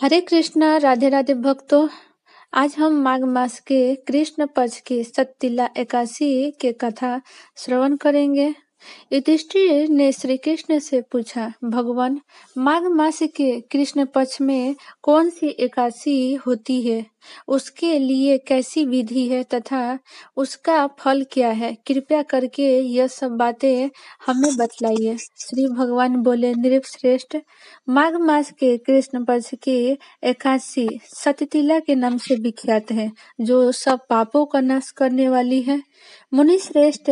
हरे कृष्णा, राधे राधे भक्तों। आज हम माघ मास के कृष्ण पक्ष की सततिला एकादशी के कथा श्रवण करेंगे। युधिष्ठिर ने श्री कृष्ण से पूछा, भगवान, माघ मास के कृष्ण पक्ष में कौन सी एकादशी होती है? उसके लिए कैसी विधि है तथा उसका फल क्या है? कृपया करके यह सब बातें हमें बतलाइए। श्री भगवान बोले, नृपश्रेष्ठ, माघ मास के कृष्ण पक्ष की एकादशी सततिला के नाम से विख्यात है, जो सब पापों का नाश करने वाली है। मुनि श्रेष्ठ,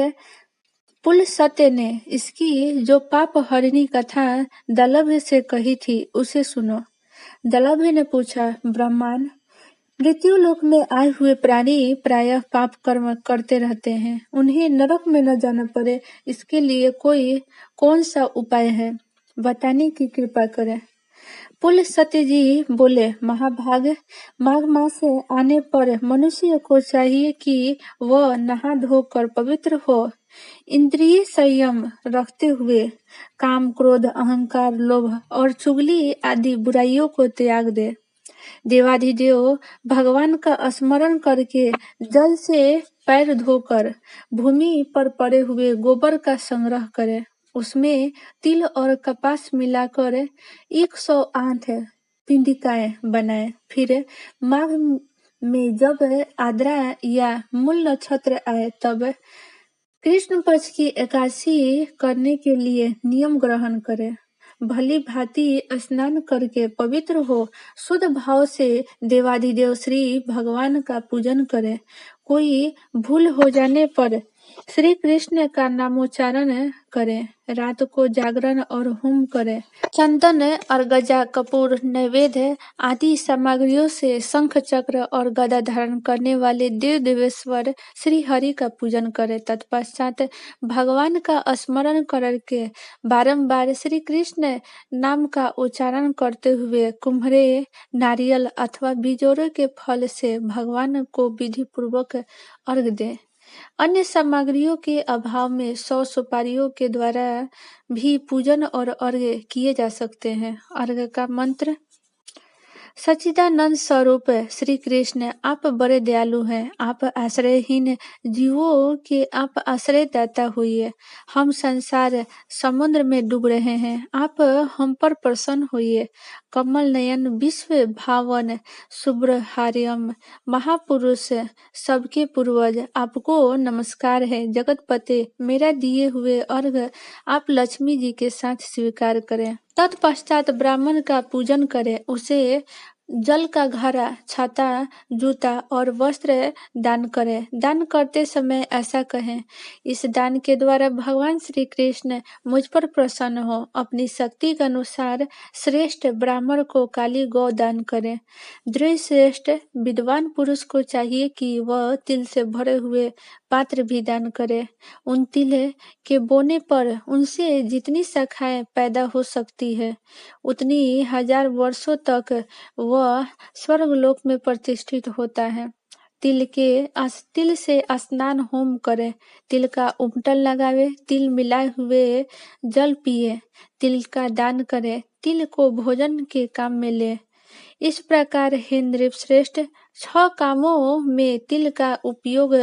पुल सत्य ने इसकी जो पाप हरिणी कथा दलभ से कही थी उसे सुनो। दलभ ने पूछा, ब्रह्मांड, मृत्यु लोक में आए हुए प्राणी प्रायः पाप कर्म करते रहते हैं, उन्हें नरक में न जाना पड़े, इसके लिए कौन सा उपाय है? बताने की कृपा करें। पुल सत्य जी बोले, महाभाग, माघ मास आने पर मनुष्य को चाहिए कि वह नहा धोकर पवित्र हो, इंद्रिय संयम रखते हुए काम, क्रोध, अहंकार, लोभ और चुगली आदि बुराइयों को त्याग दे। देवाधिदेव भगवान का स्मरण करके जल से पैर धोकर भूमि पर पड़े हुए गोबर का संग्रह करे, उसमें तिल और कपास मिलाकर 108 पिंडिकाएं बनाए। फिर माघ में जब आद्रा या मूल नक्षत्र आए तब कृष्ण पक्ष की एकादशी करने के लिए नियम ग्रहण करे। भली भांति स्नान करके पवित्र हो शुद्ध भाव से देवाधिदेव श्री भगवान का पूजन करे। कोई भूल हो जाने पर श्री कृष्ण का नामोच्चारण करे। रात को जागरण और होम करे। चंदन और गजा, कपूर, नैवेद्य आदि सामग्रियों से शंख, चक्र और गदा धारण करने वाले देव देवेश्वर श्री हरि का पूजन करे। तत्पश्चात भगवान का स्मरण करके बारंबार श्री कृष्ण नाम का उच्चारण करते हुए कुम्हरे, नारियल अथवा बिजोरे के फल से भगवान को विधि पूर्वक अर्घ दे। अन्य सामग्रियों के अभाव में 100 सुपारियों के द्वारा भी पूजन और अर्घ्य किए जा सकते हैं। अर्घ्य का मंत्र। सच्चिदानंद स्वरूप श्री कृष्ण, आप बड़े दयालु हैं। आप आश्रयहीन जीवों के आप आश्रयदाता होइए। हम संसार समुद्र में डूब रहे हैं, आप हम पर प्रसन्न होइए। कमल नयन, विश्व भावन, शुभ्रहार्यम, महापुरुष, सबके पूर्वज, आपको नमस्कार है। जगतपते, मेरा दिए हुए अर्घ्य आप लक्ष्मी जी के साथ स्वीकार करें। तत्पश्चात ब्राह्मण का पूजन करें, उसे जल का घड़ा, छाता, जूता और वस्त्र दान करें। दान करते समय ऐसा कहें, इस दान के द्वारा भगवान श्री कृष्ण मुझ पर प्रसन्न हो। अपनी शक्ति के अनुसार श्रेष्ठ ब्राह्मण को काली गौ दान करें। द्विज श्रेष्ठ विद्वान पुरुष को चाहिए कि वह तिल से भरे हुए पात्र भी दान करे। उन तिल के बोने पर उनसे जितनी शाखाएं पैदा हो सकती है, उतनी 1000 वर्षों तक वह स्वर्गलोक में प्रतिष्ठित होता है। तिल से स्नान होम करे, तिल का उबटन लगावे, तिल मिलाए हुए जल पिए, तिल का दान करे, तिल को भोजन के काम में ले। इस प्रकार हे नृपश्रेष्ठ, 6 कामों में तिल का उपयोग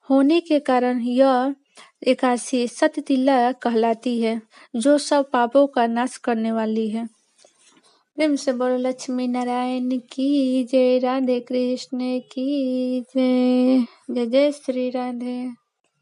होने के कारण यह एकादशी सततिला कहलाती है, जो सब पापों का नाश करने वाली है। प्रेम से बोलो लक्ष्मी नारायण की जय, राधे कृष्ण की जय। जय जय श्री राधे।